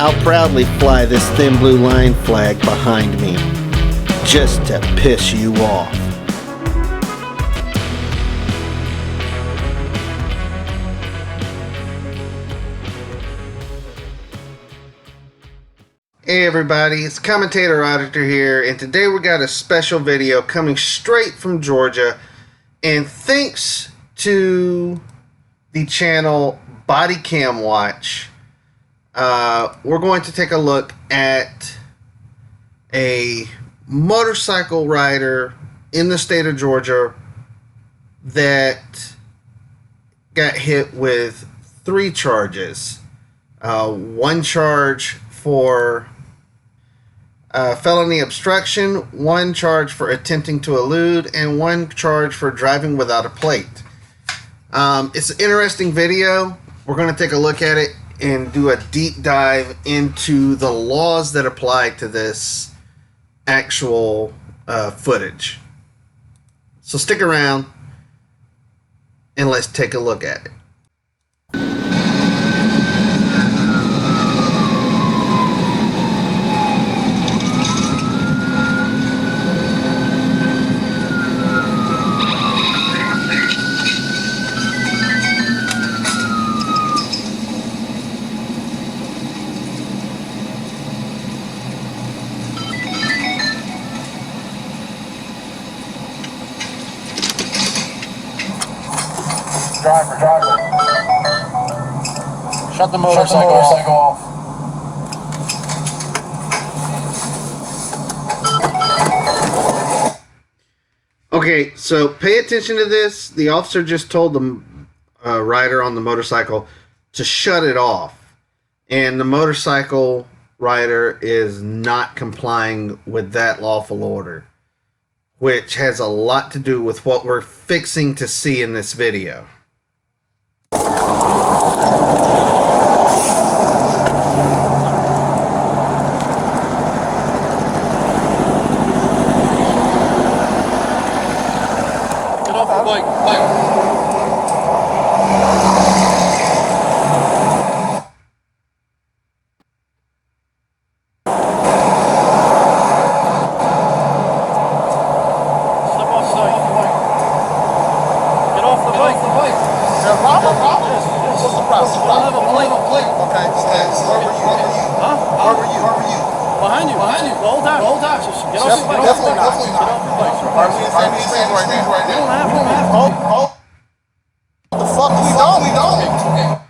I'll proudly fly this thin blue line flag behind me, just to piss you off. Hey everybody, it's Commentator Auditor here, and today we got a special video coming straight from Georgia, and thanks to the channel Body Cam Watch, we're going to take a look at a motorcycle rider in the state of Georgia that got hit with 3 charges. One charge for felony obstruction, 1 charge for attempting to elude, and 1 charge for driving without a plate. It's an interesting video. We're going to take a look at it and do a deep dive into the laws that apply to this actual footage. So stick around and let's take a look at it. Driver. Shut the motorcycle off. Okay, so pay attention to this. The officer just told the rider on the motorcycle to shut it off. And the motorcycle rider is not complying with that lawful order, which has a lot to do with what we're fixing to see in this video. Get off the bike. Behind you. The whole time. Just get off the bike. Definitely not. Get off the bike. What the fuck? We don't.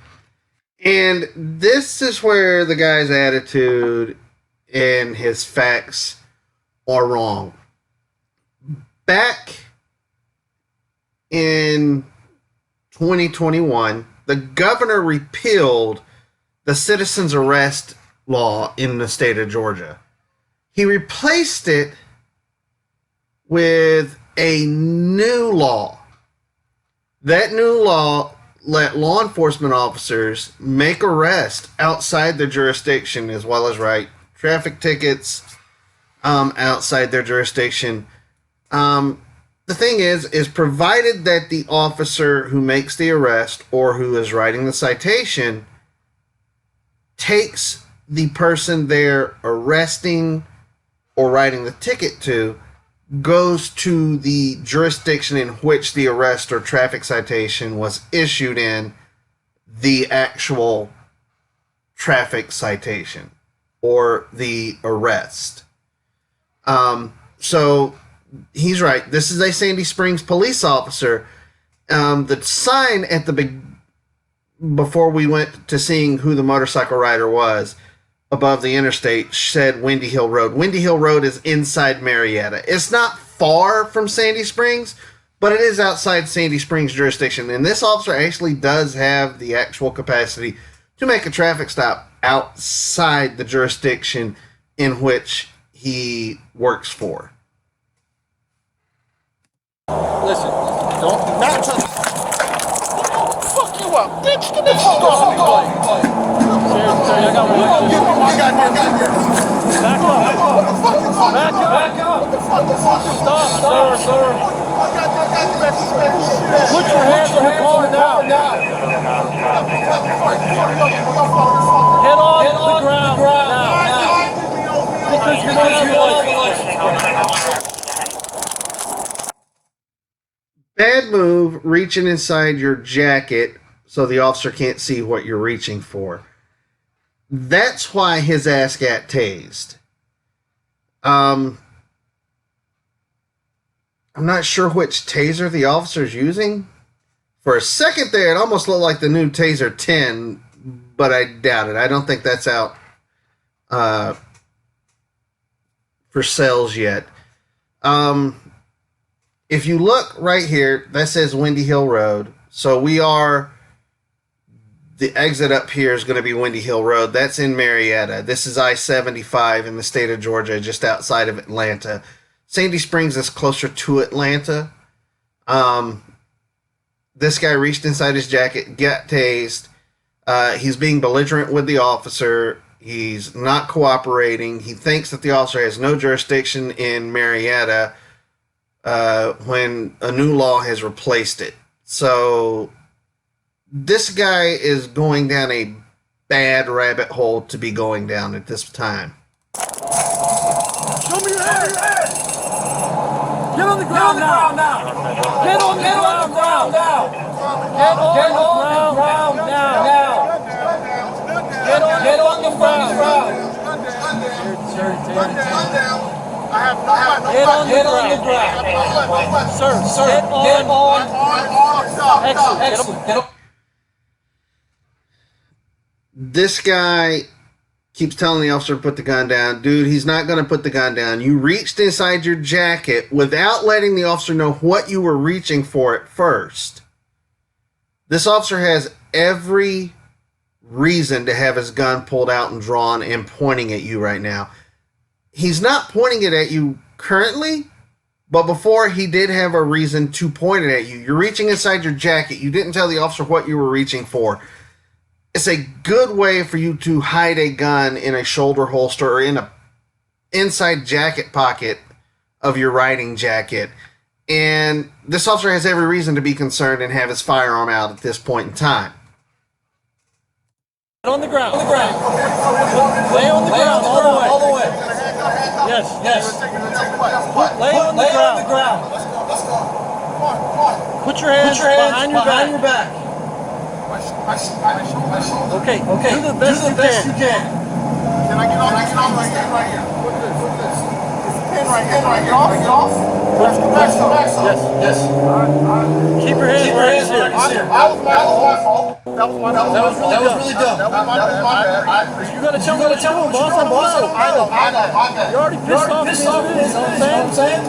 And this is where the guy's attitude and his facts are wrong. Back in 2021, the governor repealed the citizen's arrest law in the state of Georgia. He replaced it with a new law. That new law let law enforcement officers make arrests outside their jurisdiction, as well as write traffic tickets outside their jurisdiction. The thing is provided that the officer who makes the arrest or who is writing the citation takes the person they're arresting or writing the ticket to, goes to the jurisdiction in which the arrest or traffic citation was issued in, the actual traffic citation or the arrest. So he's right. This is a Sandy Springs police officer. The sign at the before we went to seeing who the motorcycle rider was, above the interstate, said Windy Hill Road. Windy Hill Road is inside Marietta. It's not far from Sandy Springs, but it is outside Sandy Springs jurisdiction. And this officer actually does have the actual capacity to make a traffic stop outside the jurisdiction in which he works for. Listen, don't not touch. Fuck you up, bitch. Get the fuck off the bike. I got one. Back up. Back up. What the fuck? Stop, sir. Put your hands on the car now. Get on the ground now. Because you don't have a license. Bad move, reaching inside your jacket so the officer can't see what you're reaching for. That's why his ass got tased. I'm not sure which taser the officer's using. For a second there, it almost looked like the new Taser 10, but I doubt it. I don't think that's out for sales yet. If you look right here, that says Windy Hill Road. So the exit up here is going to be Windy Hill Road. That's in Marietta. This is I-75 in the state of Georgia, just outside of Atlanta. Sandy Springs is closer to Atlanta. This guy reached inside his jacket, got tased. He's being belligerent with the officer. He's not cooperating. He thinks that the officer has no jurisdiction in Marietta when a new law has replaced it. So this guy is going down a bad rabbit hole to be going down at this time. Show me your hands. Get on the ground now. Get on the ground now. Get on the ground now. Get on the ground. Get on the ground. Sir, get on. Excellent. Get up. This guy keeps telling the officer to put the gun down. Dude, he's not going to put the gun down. You reached inside your jacket without letting the officer know what you were reaching for at first. This officer has every reason to have his gun pulled out and drawn and pointing at you right now. He's not pointing it at you currently, but before he did have a reason to point it at you. You're reaching inside your jacket. You didn't tell the officer what you were reaching for. It's a good way for you to hide a gun in a shoulder holster or in a inside jacket pocket of your riding jacket. And this officer has every reason to be concerned and have his firearm out at this point in time. On the ground. Lay on the ground all the way. Yes. Lay on the ground. Put your hands behind your back. Okay. Do the best you can. Can I get off right here? Put this. Pin right here. Get off. Yes. Keep your hands where it's here. That was my fault. That was really dumb. That was my bad. You gotta tell me, boss. I know. You're already pissed off. You know what I'm saying?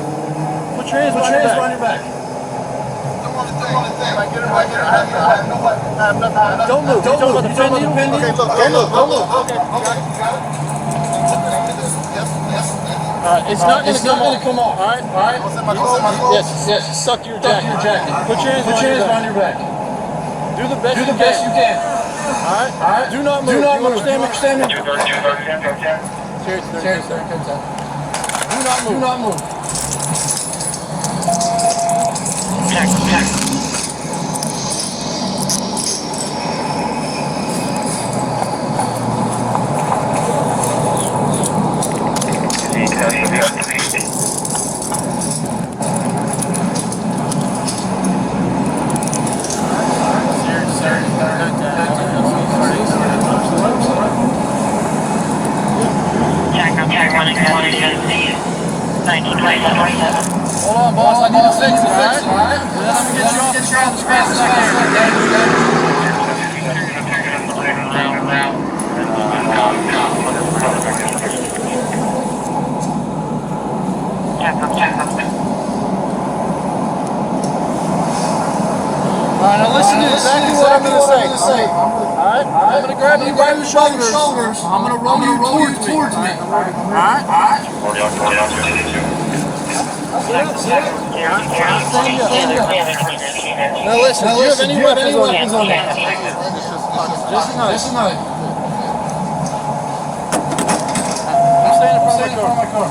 Put your hands behind your back. Don't move. Don't move. Okay, look. Okay, don't look. Okay. Alright, it's not gonna come off. Alright? Yes. Suck your jacket. Put your hands behind your back. Do the best you can. Alright? Do not move. You understand me? Seriously. Do not move. Check. Hold on, boss. I need to fix it, alright? Then I'm gonna get you off the ground as fast as I Alright, now listen to exactly what I'm gonna say. Alright? I'm gonna grab you by your shoulders. I'm gonna roll you towards me. Alright? Now listen, do you have any weapons on you? Just a knife. I'm staying in front of my car.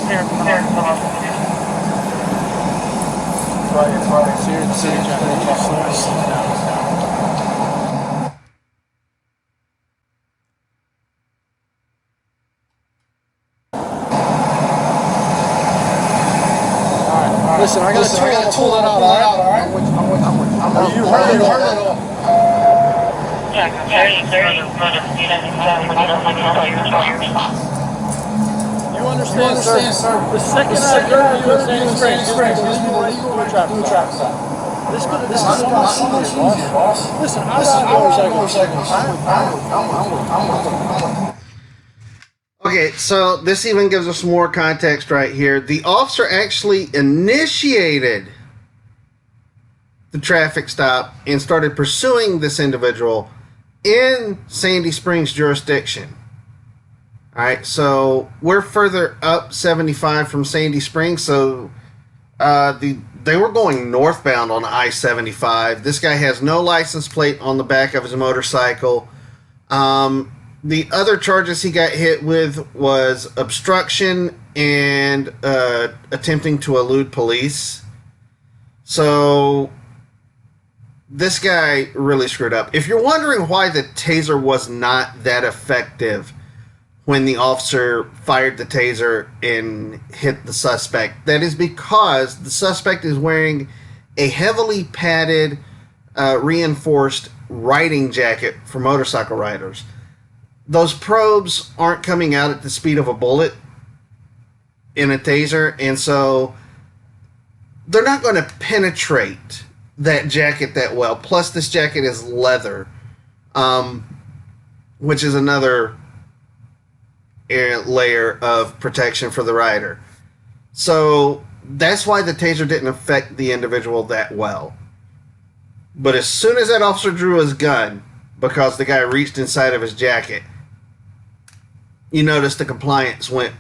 Here, come on. Serious jacket. Listen, I got a tool that out, all right? Are you hurt at all? You understand, sir? The second I heard you in Sandy Springs, this is illegal traffic stop. This could have been so much easier, boss. Listen, I got motorcycles. Okay, so this even gives us more context right here. The officer actually initiated the traffic stop and started pursuing this individual in Sandy Springs jurisdiction. All right, so we're further up 75 from Sandy Springs, so they were going northbound on I-75. This guy has no license plate on the back of his motorcycle. The other charges he got hit with was obstruction and attempting to elude police. So this guy really screwed up. If you're wondering why the taser was not that effective when the officer fired the taser and hit the suspect, that is because the suspect is wearing a heavily padded, reinforced riding jacket for motorcycle riders. Those probes aren't coming out at the speed of a bullet in a taser, and so they're not going to penetrate that jacket that well. Plus, this jacket is leather, which is another layer of protection for the rider. So that's why the taser didn't affect the individual that well. But as soon as that officer drew his gun, because the guy reached inside of his jacket, you notice the compliance went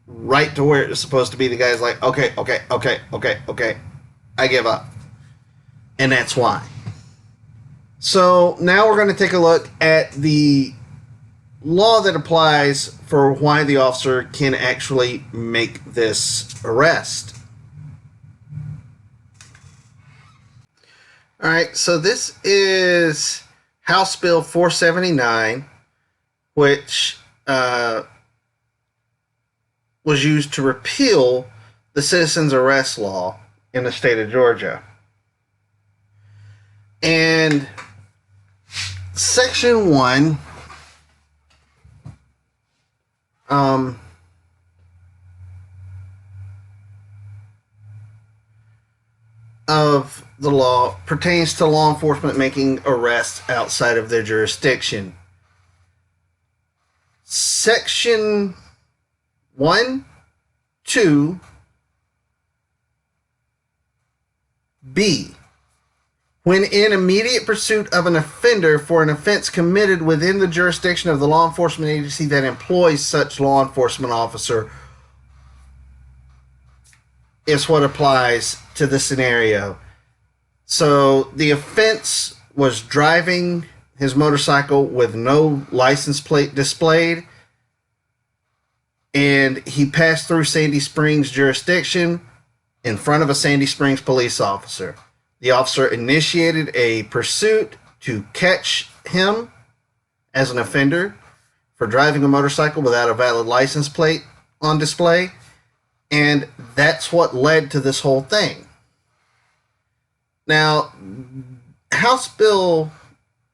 right to where it was supposed to be. The guy's like, okay, I give up. And that's why. So now we're going to take a look at the law that applies for why the officer can actually make this arrest. All right, so this is House Bill 479, which was used to repeal the citizens arrest law in the state of Georgia. And Section 1 of the law pertains to law enforcement making arrests outside of their jurisdiction. Section 1, 2, B. When in immediate pursuit of an offender for an offense committed within the jurisdiction of the law enforcement agency that employs such law enforcement officer, is what applies to the scenario. So the offense was driving his motorcycle with no license plate displayed, and he passed through Sandy Springs jurisdiction in front of a Sandy Springs police officer. The officer initiated a pursuit to catch him as an offender for driving a motorcycle without a valid license plate on display, and that's what led to this whole thing. Now, House Bill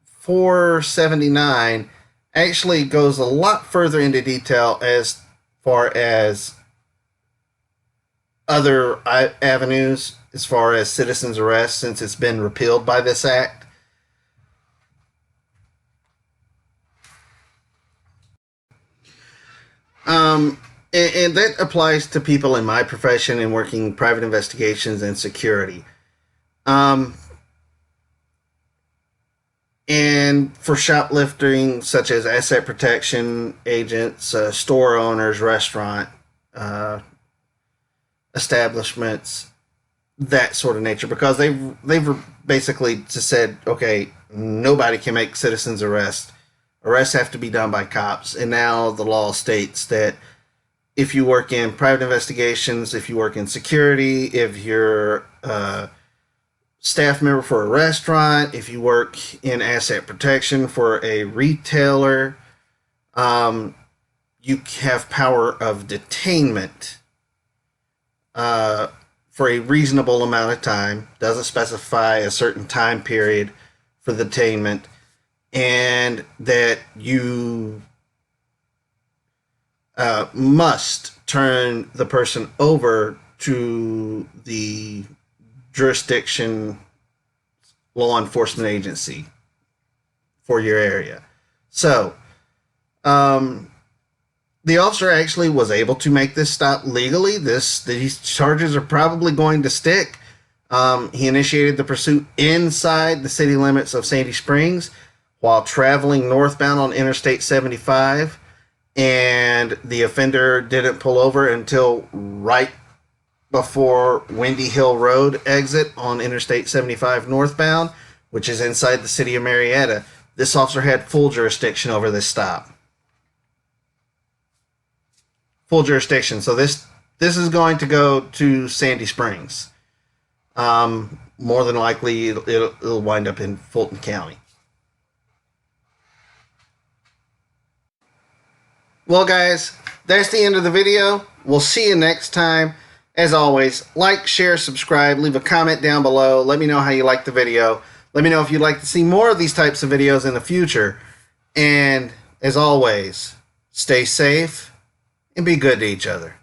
479 actually goes a lot further into detail as far as other avenues as far as citizens arrest, since it's been repealed by this act. And that applies to people in my profession and working private investigations and security. And for shoplifting, such as asset protection agents, store owners, restaurant establishments, that sort of nature, because they've basically just said, okay, nobody can make citizens arrests. Arrests have to be done by cops, and now the law states that if you work in private investigations, if you work in security, if you're a staff member for a restaurant, if you work in asset protection for a retailer, you have power of detainment for a reasonable amount of time. Doesn't specify a certain time period for the detainment, and that you must turn the person over to the jurisdiction law enforcement agency for your area. So, the officer actually was able to make this stop legally. These charges are probably going to stick. He initiated the pursuit inside the city limits of Sandy Springs while traveling northbound on Interstate 75, and the offender didn't pull over until right before Windy Hill Road exit on Interstate 75 northbound, which is inside the city of Marietta. This officer had full jurisdiction over this stop. Full jurisdiction. So this is going to go to Sandy Springs. More than likely, it'll wind up in Fulton County. Well, guys, that's the end of the video. We'll see you next time. As always, like, share, subscribe, leave a comment down below. Let me know how you like the video. Let me know if you'd like to see more of these types of videos in the future. And as always, stay safe and be good to each other.